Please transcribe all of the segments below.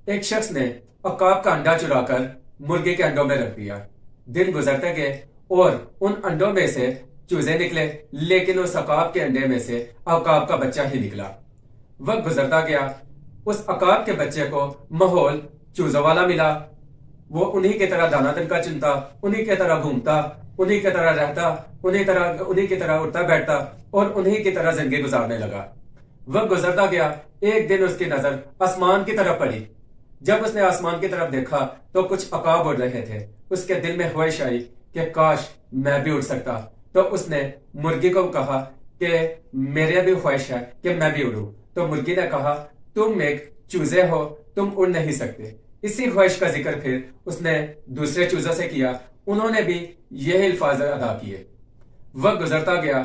ایک شخص نے عقاب کا انڈا چرا کر مرغی کے انڈوں میں رکھ دیا۔ دن گزرتے گئے اور ان انڈوں میں سے چوزے نکلے، لیکن اس عقاب کے انڈے میں سے عقاب کا بچہ ہی نکلا۔ وقت گزرتا گیا، اس عقاب کے بچے کو ماحول چوزوں والا ملا۔ وہ انہی کی طرح دانا دن کا چنتا، انہی کی طرح گھومتا، انہی کی طرح رہتا، انہی کی طرح اٹھتا بیٹھتا اور انہی کی طرح زندگی گزارنے لگا۔ وقت گزرتا گیا، ایک دن اس کی نظر آسمان کی طرف پڑی۔ جب اس نے آسمان کی طرف دیکھا تو کچھ عقاب اڑ رہے تھے۔ اس کے دل میں خواہش آئی کہ کاش میں بھی اڑ سکتا۔ تو اس نے مرغی کو کہا کہ میرے بھی خواہش ہے کہ میں بھی اڑوں۔ تو مرغی نے کہا تم ایک چوزے ہو، تم اڑ نہیں سکتے۔ اسی خواہش کا ذکر پھر اس نے دوسرے چوزوں سے کیا، انہوں نے بھی یہی الفاظ ادا کیے۔ وقت گزرتا گیا،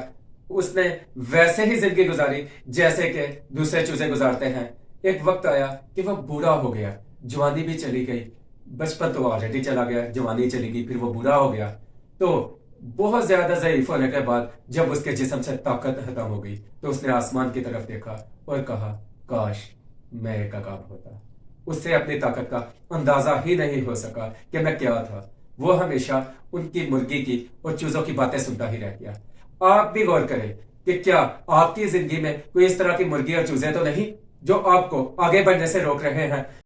اس نے ویسے ہی زندگی گزاری جیسے کہ دوسرے چوزے گزارتے ہیں۔ ایک وقت آیا کہ وہ بوڑھا ہو گیا، جوانی بھی چلی گئی، بچپن تو آلریڈی چلا گیا، جوانی چلی گئی، پھر وہ بوڑھا ہو گیا۔ تو بہت زیادہ ضعیف ہونے کے بعد جب اس کے جسم سے طاقت ختم ہو گئی تو اس نے آسمان کی طرف دیکھا اور کہا کاش میں ایک عقاب ہوتا۔ اس سے اپنی طاقت کا اندازہ ہی نہیں ہو سکا کہ میں کیا تھا۔ وہ ہمیشہ ان کی مرغی کی اور چوزوں کی باتیں سنتا ہی رہ گیا۔ آپ بھی غور کریں کہ کیا آپ کی زندگی میں کوئی اس طرح کی مرغی اور چوزے تو نہیں جو آپ کو آگے بڑھنے سے روک رہے ہیں۔